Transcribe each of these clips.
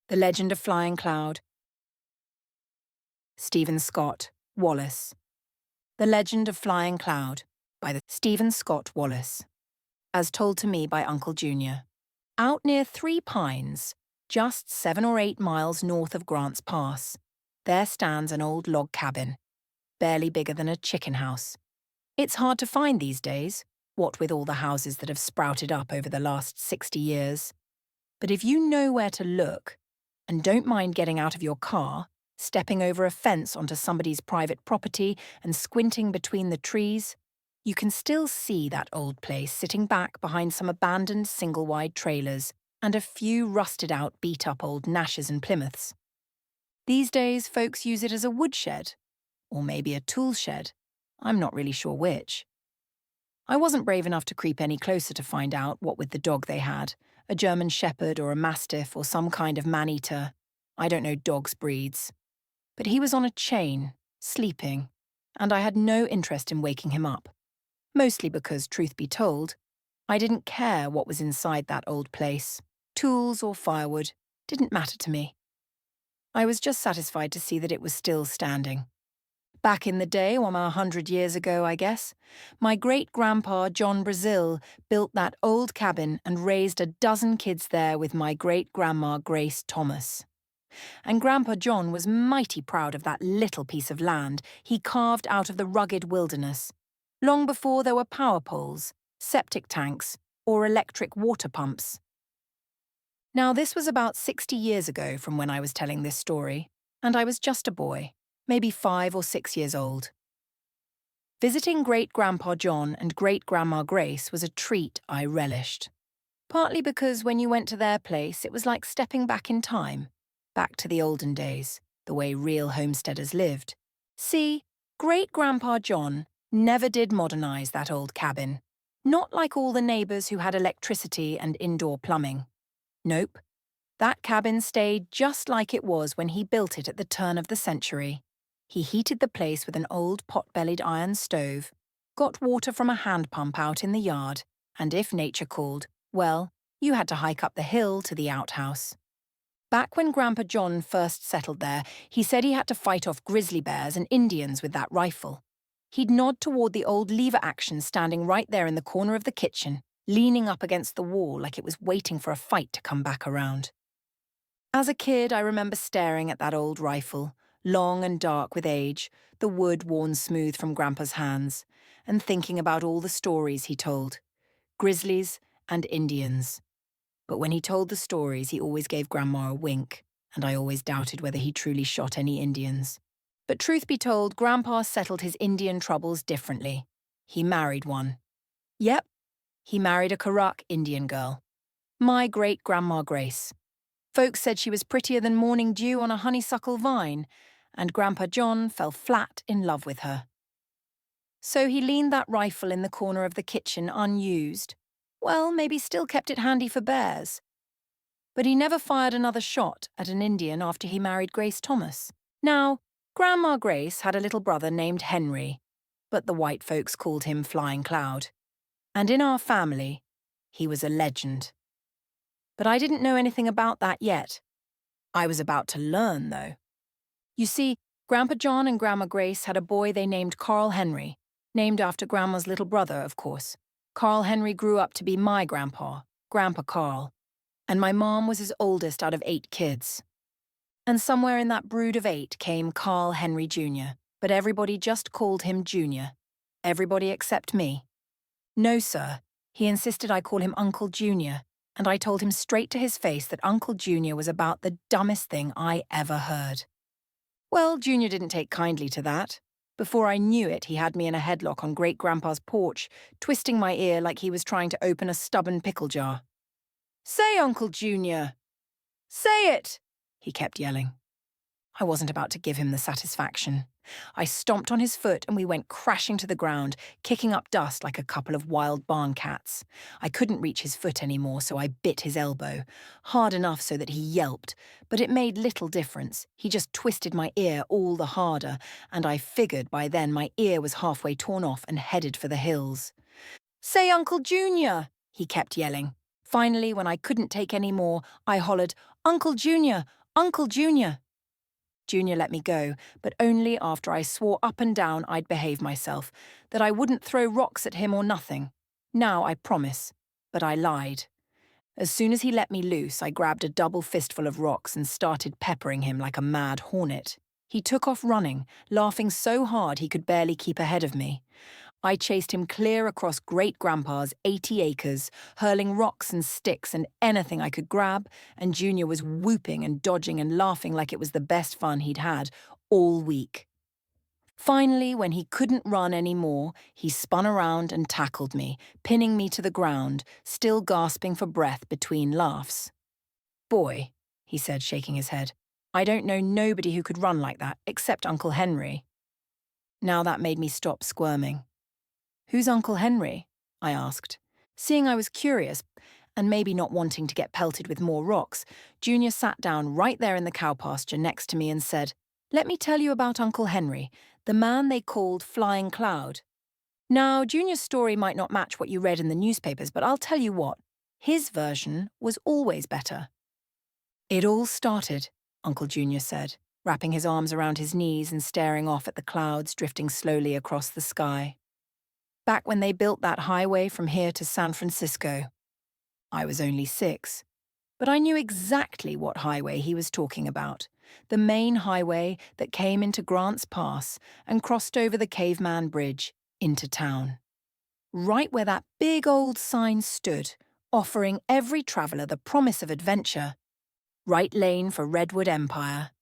The Legend of Flying Cloud. Steven Scott Wallace. The Legend of Flying Cloud by Steven Scott Wallace. As told to me by Uncle Junior. Out near Three Pines, just 7 or 8 miles north of Grant's Pass, there stands an old log cabin, barely bigger than a chicken house. It's hard to find these days, what with all the houses that have sprouted up over the last 60 years. But if you know where to look, and don't mind getting out of your car, stepping over a fence onto somebody's private property and squinting between the trees, you can still see that old place sitting back behind some abandoned single-wide trailers and a few rusted-out, beat-up old Nashes and Plymouths. These days, folks use it as a woodshed, or maybe a tool shed. I'm not really sure which. I wasn't brave enough to creep any closer to find out what with the dog they had, a German Shepherd or a Mastiff or some kind of man-eater. I don't know dogs' breeds. But he was on a chain, sleeping, and I had no interest in waking him up. Mostly because, truth be told, I didn't care what was inside that old place. Tools or firewood didn't matter to me. I was just satisfied to see that it was still standing. Back in the day, 100 years ago, I guess, my great-grandpa John Brazil built that old cabin and raised a dozen kids there with my great-grandma Grace Thomas. And Grandpa John was mighty proud of that little piece of land he carved out of the rugged wilderness, long before there were power poles, septic tanks, or electric water pumps. Now, this was about 60 years ago from when I was telling this story, and I was just a boy, maybe 5 or 6 years old. Visiting Great-Grandpa John and Great-Grandma Grace was a treat I relished. Partly because when you went to their place, it was like stepping back in time, back to the olden days, the way real homesteaders lived. See, Great-Grandpa John never did modernize that old cabin, not like all the neighbors who had electricity and indoor plumbing. Nope, that cabin stayed just like it was when he built it at the turn of the century. He heated the place with an old pot-bellied iron stove, got water from a hand pump out in the yard, and if nature called, well, you had to hike up the hill to the outhouse. Back when Grandpa John first settled there, he said he had to fight off grizzly bears and Indians with that rifle. He'd nod toward the old lever action standing right there in the corner of the kitchen, leaning up against the wall like it was waiting for a fight to come back around. As a kid, I remember staring at that old rifle, long and dark with age, the wood worn smooth from Grandpa's hands, and thinking about all the stories he told. Grizzlies and Indians. But when he told the stories, he always gave Grandma a wink, and I always doubted whether he truly shot any Indians. But truth be told, Grandpa settled his Indian troubles differently. He married one. Yep, he married a Karuk Indian girl. My great-grandma Grace. Folks said she was prettier than morning dew on a honeysuckle vine, and Grandpa John fell flat in love with her. So he leaned that rifle in the corner of the kitchen unused. Well, maybe still kept it handy for bears. But he never fired another shot at an Indian after he married Grace Thomas. Now, Grandma Grace had a little brother named Henry, but the white folks called him Flying Cloud. And in our family, he was a legend. But I didn't know anything about that yet. I was about to learn, though. You see, Grandpa John and Grandma Grace had a boy they named Carl Henry, named after Grandma's little brother, of course. Carl Henry grew up to be my grandpa, Grandpa Carl, and my mom was his oldest out of 8 kids. And somewhere in that brood of 8 came Carl Henry Jr., but everybody just called him Junior. Everybody except me. No, sir, he insisted I call him Uncle Junior, and I told him straight to his face that Uncle Junior was about the dumbest thing I ever heard. Well, Junior didn't take kindly to that. Before I knew it, he had me in a headlock on Great-Grandpa's porch, twisting my ear like he was trying to open a stubborn pickle jar. "Say, Uncle Junior! Say it!" he kept yelling. I wasn't about to give him the satisfaction. I stomped on his foot and we went crashing to the ground, kicking up dust like a couple of wild barn cats. I couldn't reach his foot anymore, so I bit his elbow, hard enough so that he yelped, but it made little difference. He just twisted my ear all the harder, and I figured by then my ear was halfway torn off and headed for the hills. "Say, Uncle Junior!" he kept yelling. Finally, when I couldn't take any more, I hollered, "Uncle Junior! Uncle Junior!" Junior let me go, but only after I swore up and down I'd behave myself, that I wouldn't throw rocks at him or nothing. Now I promise. But I lied. As soon as he let me loose, I grabbed a double fistful of rocks and started peppering him like a mad hornet. He took off running, laughing so hard he could barely keep ahead of me. I chased him clear across Great-Grandpa's 80 acres, hurling rocks and sticks and anything I could grab, and Junior was whooping and dodging and laughing like it was the best fun he'd had all week. Finally, when he couldn't run any more, he spun around and tackled me, pinning me to the ground, still gasping for breath between laughs. "Boy," he said, shaking his head, "I don't know nobody who could run like that, except Uncle Henry." Now that made me stop squirming. "Who's Uncle Henry?" I asked. Seeing I was curious, and maybe not wanting to get pelted with more rocks, Junior sat down right there in the cow pasture next to me and said, "Let me tell you about Uncle Henry, the man they called Flying Cloud." Now, Junior's story might not match what you read in the newspapers, but I'll tell you what, his version was always better. "It all started," Uncle Junior said, wrapping his arms around his knees and staring off at the clouds drifting slowly across the sky. "Back when they built that highway from here to San Francisco. I was only 6, but I knew exactly what highway he was talking about. The main highway that came into Grants Pass and crossed over the Caveman Bridge into town. Right where that big old sign stood, offering every traveller the promise of adventure. Right lane for Redwood Empire.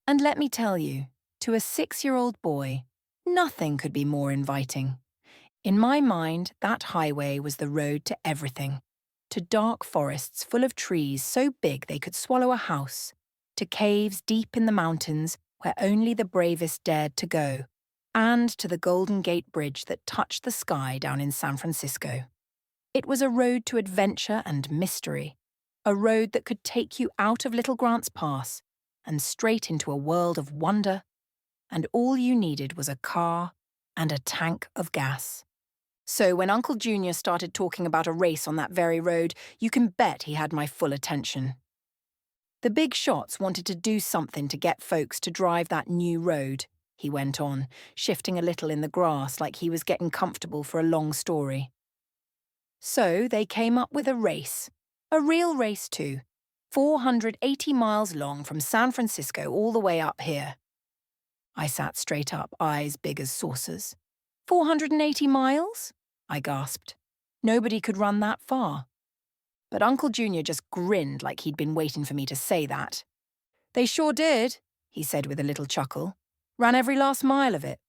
And let me tell you, to a 6-year-old boy, nothing could be more inviting. In my mind, that highway was the road to everything. To dark forests full of trees so big they could swallow a house, to caves deep in the mountains where only the bravest dared to go, and to the Golden Gate Bridge that touched the sky down in San Francisco. It was a road to adventure and mystery, a road that could take you out of Little Grants Pass and straight into a world of wonder, and all you needed was a car and a tank of gas. So when Uncle Junior started talking about a race on that very road, you can bet he had my full attention. The big shots wanted to do something to get folks to drive that new road, he went on, shifting a little in the grass like he was getting comfortable for a long story. So they came up with a real race too, 480 miles long from San Francisco all the way up here. I sat straight up, eyes big as saucers. 480 miles? I gasped. Nobody could run that far. But Uncle Junior just grinned like he'd been waiting for me to say that. "They sure did," he said with a little chuckle. "Ran every last mile of it."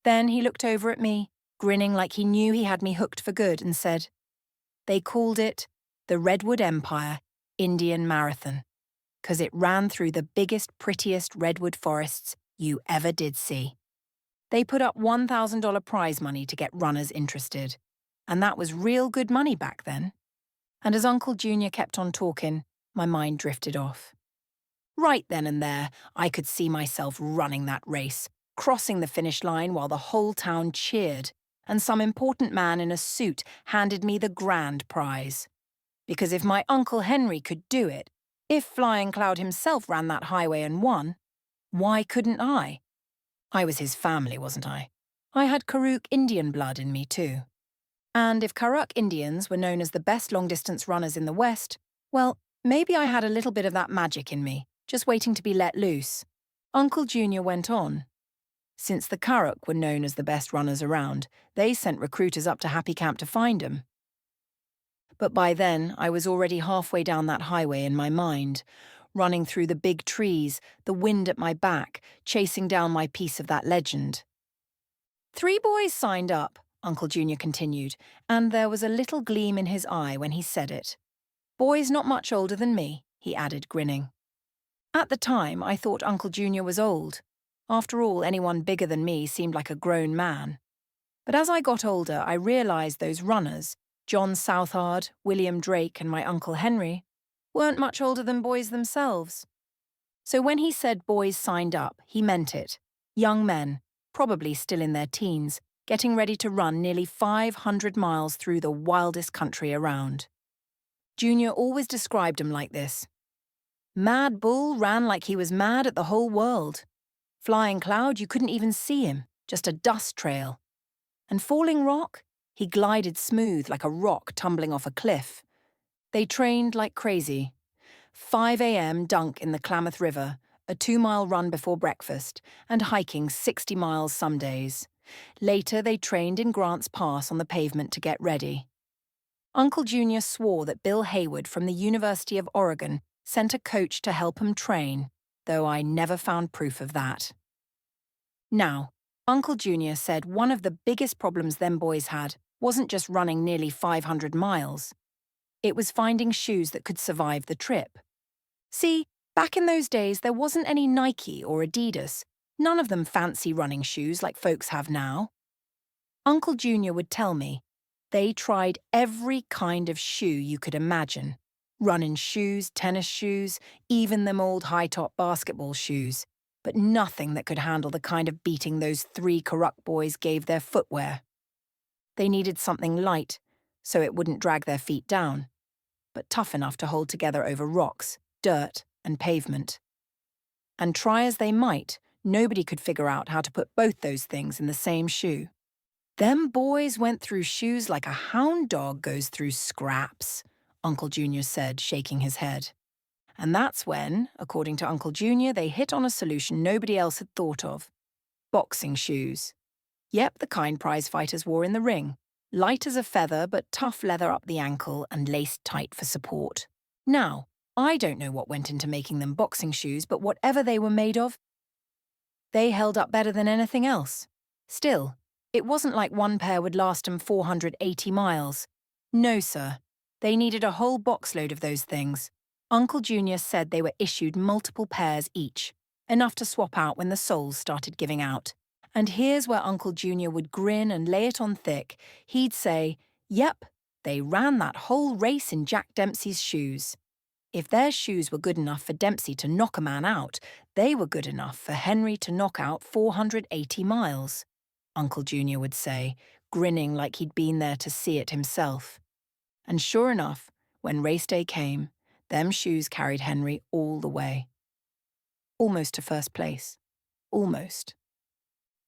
Then he looked over at me, grinning like he knew he had me hooked for good, and said, "They called it the Redwood Empire Indian Marathon, 'cause it ran through the biggest, prettiest redwood forests you ever did see. They put up $1,000 prize money to get runners interested, and that was real good money back then." And as Uncle Junior kept on talking, my mind drifted off. Right then and there, I could see myself running that race, crossing the finish line while the whole town cheered, and some important man in a suit handed me the grand prize. Because if my Uncle Henry could do it, if Flying Cloud himself ran that highway and won, why couldn't I? I was his family, wasn't I? I had Karuk Indian blood in me too. And if Karuk Indians were known as the best long-distance runners in the West, well, maybe I had a little bit of that magic in me, just waiting to be let loose. Uncle Junior went on. Since the Karuk were known as the best runners around, they sent recruiters up to Happy Camp to find them. But by then, I was already halfway down that highway in my mind, running through the big trees, the wind at my back, chasing down my piece of that legend. 3 boys signed up, Uncle Junior continued, and there was a little gleam in his eye when he said it. Boys not much older than me, he added, grinning. At the time, I thought Uncle Junior was old. After all, anyone bigger than me seemed like a grown man. But as I got older, I realized those runners, John Southard, William Drake, and my Uncle Henry, weren't much older than boys themselves. So when he said boys signed up, he meant it. Young men, probably still in their teens, getting ready to run nearly 500 miles through the wildest country around. Junior always described them like this. Mad Bull ran like he was mad at the whole world. Flying Cloud, you couldn't even see him, just a dust trail. And Falling Rock, he glided smooth like a rock tumbling off a cliff. They trained like crazy. 5 a.m. dunk in the Klamath River, a 2-mile run before breakfast, and hiking 60 miles some days. Later, they trained in Grants Pass on the pavement to get ready. Uncle Junior swore that Bill Hayward from the University of Oregon sent a coach to help him train, though I never found proof of that. Now, Uncle Junior said one of the biggest problems them boys had wasn't just running nearly 500 miles. It was finding shoes that could survive the trip. See, back in those days there wasn't any Nike or Adidas, none of them fancy running shoes like folks have now. Uncle Junior would tell me they tried every kind of shoe you could imagine. Running shoes, tennis shoes, even them old high-top basketball shoes. But nothing that could handle the kind of beating those 3 Karuk boys gave their footwear. They needed something light, so it wouldn't drag their feet down, but tough enough to hold together over rocks, dirt, and pavement. And try as they might, nobody could figure out how to put both those things in the same shoe. Them boys went through shoes like a hound dog goes through scraps, Uncle Junior said, shaking his head. And that's when, according to Uncle Junior, they hit on a solution nobody else had thought of. Boxing shoes. Yep, the kind prize fighters wore in the ring. Light as a feather, but tough leather up the ankle and laced tight for support. Now, I don't know what went into making them boxing shoes, but whatever they were made of, they held up better than anything else. Still, it wasn't like one pair would last them 480 miles. No, sir. They needed a whole boxload of those things. Uncle Junior said they were issued multiple pairs each, enough to swap out when the soles started giving out. And here's where Uncle Junior would grin and lay it on thick. He'd say, yep, they ran that whole race in Jack Dempsey's shoes. If their shoes were good enough for Dempsey to knock a man out, they were good enough for Henry to knock out 480 miles, Uncle Junior would say, grinning like he'd been there to see it himself. And sure enough, when race day came, them shoes carried Henry all the way. Almost to first place. Almost.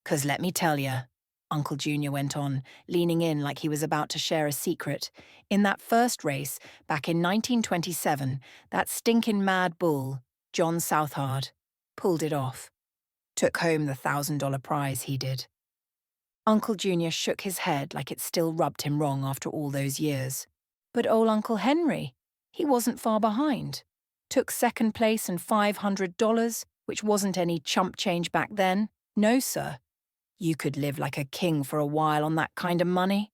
'Cause let me tell ya, Uncle Junior went on, leaning in like he was about to share a secret. In that first race, back in 1927, that stinkin' mad bull, John Southard, pulled it off. Took home the $1,000 prize, he did. Uncle Junior shook his head like it still rubbed him wrong after all those years. But old Uncle Henry, he wasn't far behind. Took second place and $500, which wasn't any chump change back then. No, sir. You could live like a king for a while on that kind of money.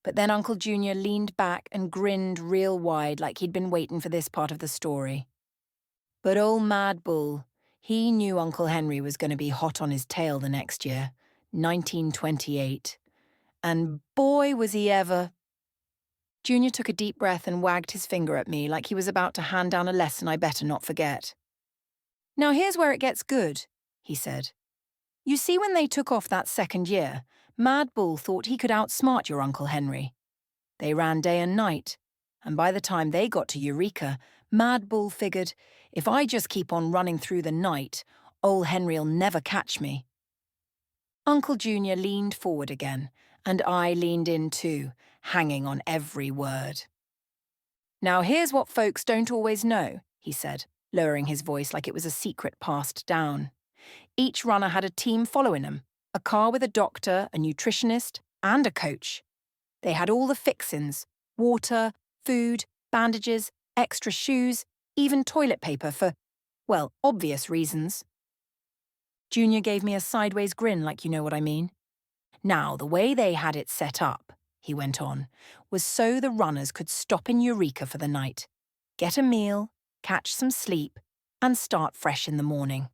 But then Uncle Junior leaned back and grinned real wide like he'd been waiting for this part of the story. But old Mad Bull, he knew Uncle Henry was going to be hot on his tail the next year, 1928. And boy, was he ever... Junior took a deep breath and wagged his finger at me like he was about to hand down a lesson I better not forget. Now here's where it gets good, he said. You see, when they took off that second year, Mad Bull thought he could outsmart your Uncle Henry. They ran day and night, and by the time they got to Eureka, Mad Bull figured, if I just keep on running through the night, old Henry'll never catch me. Uncle Junior leaned forward again, and I leaned in too, hanging on every word. Now here's what folks don't always know, he said, lowering his voice like it was a secret passed down. Each runner had a team following them, a car with a doctor, a nutritionist, and a coach. They had all the fixins, water, food, bandages, extra shoes, even toilet paper for, well, obvious reasons. Junior gave me a sideways grin like you know what I mean. Now, the way they had it set up, he went on, was so the runners could stop in Eureka for the night, get a meal, catch some sleep, and start fresh in the morning.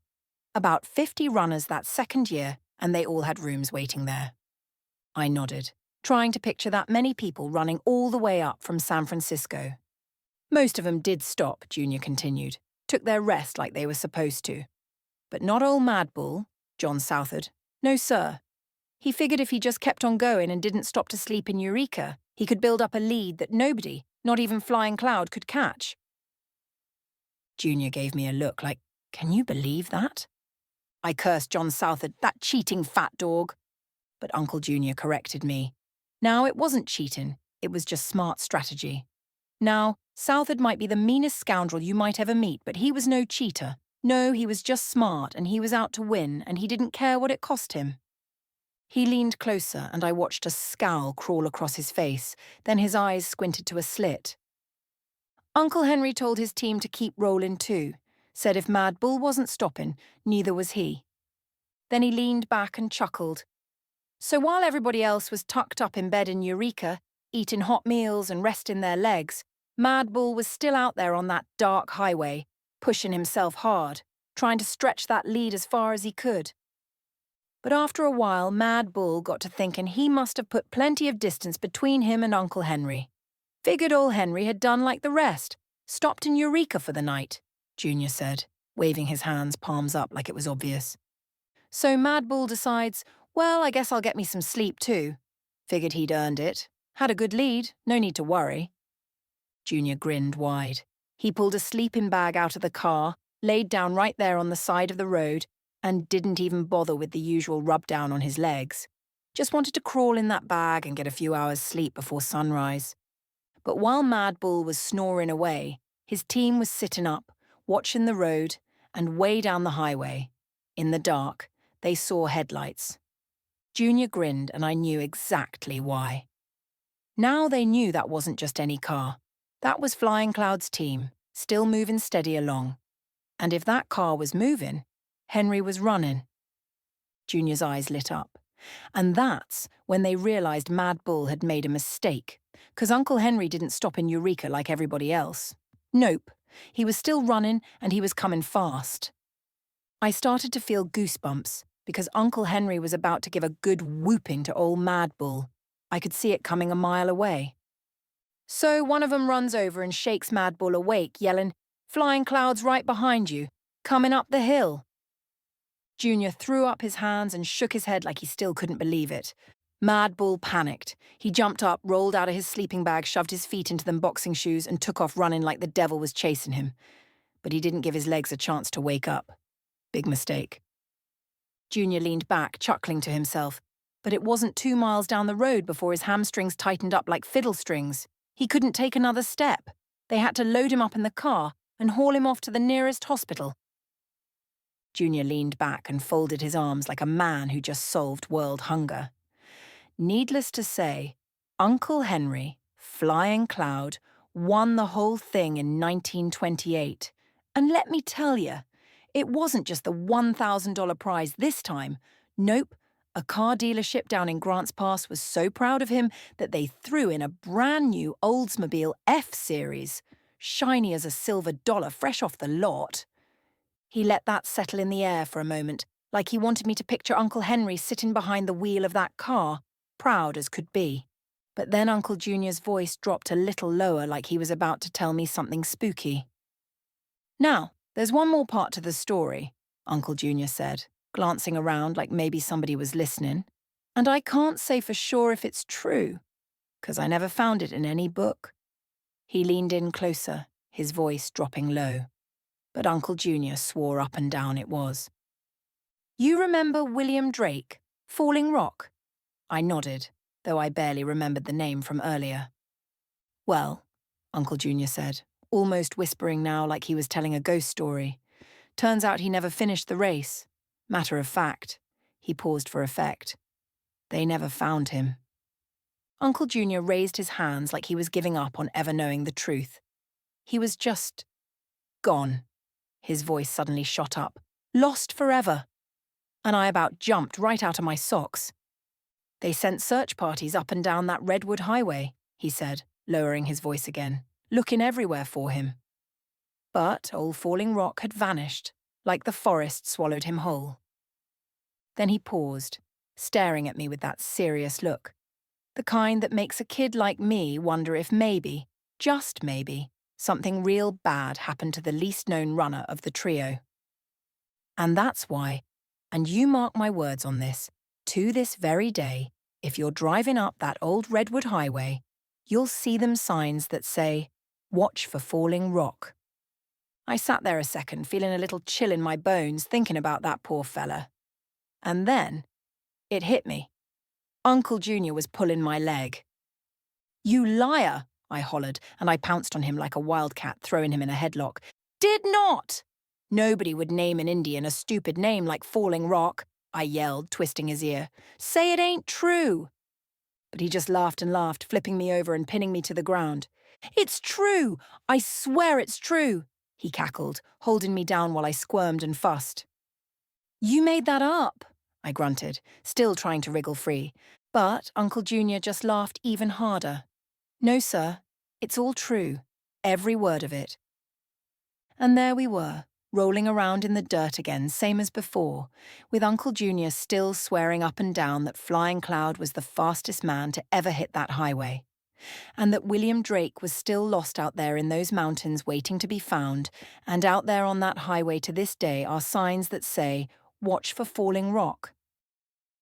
About 50 runners that second year, and they all had rooms waiting there. I nodded, trying to picture that many people running all the way up from San Francisco. Most of them did stop, Junior continued, took their rest like they were supposed to. But not old Mad Bull, John Southard. No, sir. He figured if he just kept on going and didn't stop to sleep in Eureka, he could build up a lead that nobody, not even Flying Cloud, could catch. Junior gave me a look like, can you believe that? I cursed John Southard, that cheating fat dog. But Uncle Junior corrected me. Now, it wasn't cheating, it was just smart strategy. Now, Southard might be the meanest scoundrel you might ever meet, but he was no cheater. No, he was just smart, and he was out to win, and he didn't care what it cost him. He leaned closer, and I watched a scowl crawl across his face, then his eyes squinted to a slit. Uncle Henry told his team to keep rolling too, said if Mad Bull wasn't stopping, neither was he. Then he leaned back and chuckled. So while everybody else was tucked up in bed in Eureka, eating hot meals and resting their legs, Mad Bull was still out there on that dark highway, pushing himself hard, trying to stretch that lead as far as he could. But after a while, Mad Bull got to thinking he must have put plenty of distance between him and Uncle Henry. Figured old Henry had done like the rest, stopped in Eureka for the night, Junior said, waving his hands, palms up like it was obvious. So Mad Bull decides, well, I guess I'll get me some sleep too. Figured he'd earned it. Had a good lead, no need to worry. Junior grinned wide. He pulled a sleeping bag out of the car, laid down right there on the side of the road, and didn't even bother with the usual rub-down on his legs. Just wanted to crawl in that bag and get a few hours' sleep before sunrise. But while Mad Bull was snoring away, his team was sitting up, watching the road, and way down the highway. In the dark, they saw headlights. Junior grinned, and I knew exactly why. Now they knew that wasn't just any car. That was Flying Cloud's team, still moving steady along. And if that car was moving, Henry was running. Junior's eyes lit up. And that's when they realized Mad Bull had made a mistake, because Uncle Henry didn't stop in Eureka like everybody else. Nope, he was still running and he was coming fast. I started to feel goosebumps, because Uncle Henry was about to give a good whooping to old Mad Bull. I could see it coming a mile away. So one of them runs over and shakes Mad Bull awake, yelling, "Flying Cloud's right behind you, coming up the hill." Junior threw up his hands and shook his head like he still couldn't believe it. Mad Bull panicked. He jumped up, rolled out of his sleeping bag, shoved his feet into them boxing shoes, and took off running like the devil was chasing him. But he didn't give his legs a chance to wake up. Big mistake. Junior leaned back, chuckling to himself. But it wasn't 2 miles down the road before his hamstrings tightened up like fiddle strings. He couldn't take another step. They had to load him up in the car and haul him off to the nearest hospital. Junior leaned back and folded his arms like a man who just solved world hunger. Needless to say, Uncle Henry, Flying Cloud, won the whole thing in 1928. And let me tell you, it wasn't just the $1,000 prize this time. Nope, a car dealership down in Grants Pass was so proud of him that they threw in a brand new Oldsmobile F-Series, shiny as a silver dollar fresh off the lot. He let that settle in the air for a moment, like he wanted me to picture Uncle Henry sitting behind the wheel of that car, proud as could be. But then Uncle Junior's voice dropped a little lower, like he was about to tell me something spooky. "Now, there's one more part to the story," Uncle Junior said, glancing around like maybe somebody was listening. "And I can't say for sure if it's true, 'cause I never found it in any book." He leaned in closer, his voice dropping low. But Uncle Junior swore up and down it was. "You remember William Drake, Falling Rock?" I nodded, though I barely remembered the name from earlier. "Well," Uncle Junior said, almost whispering now like he was telling a ghost story. "Turns out he never finished the race. Matter of fact," he paused for effect, "they never found him." Uncle Junior raised his hands like he was giving up on ever knowing the truth. He was just gone. His voice suddenly shot up. Lost forever. And I about jumped right out of my socks. "They sent search parties up and down that Redwood Highway," he said, lowering his voice again, looking everywhere for him. But old Falling Rock had vanished, like the forest swallowed him whole. Then he paused, staring at me with that serious look, the kind that makes a kid like me wonder if maybe, just maybe, something real bad happened to the least-known runner of the trio. "And that's why, and you mark my words on this, to this very day, if you're driving up that old Redwood Highway, you'll see them signs that say, 'Watch for Falling Rock.'" I sat there a second, feeling a little chill in my bones, thinking about that poor fella. And then it hit me. Uncle Junior was pulling my leg. "You liar!" I hollered, and I pounced on him like a wildcat, throwing him in a headlock. "Did not!" "Nobody would name an Indian a stupid name like Falling Rock," I yelled, twisting his ear. "Say it ain't true." But he just laughed and laughed, flipping me over and pinning me to the ground. "It's true! I swear it's true!" he cackled, holding me down while I squirmed and fussed. "You made that up," I grunted, still trying to wriggle free. But Uncle Junior just laughed even harder. "No, sir, it's all true, every word of it." And there we were, rolling around in the dirt again, same as before, with Uncle Junior still swearing up and down that Flying Cloud was the fastest man to ever hit that highway, and that William Drake was still lost out there in those mountains waiting to be found, and out there on that highway to this day are signs that say, "Watch for Falling Rock."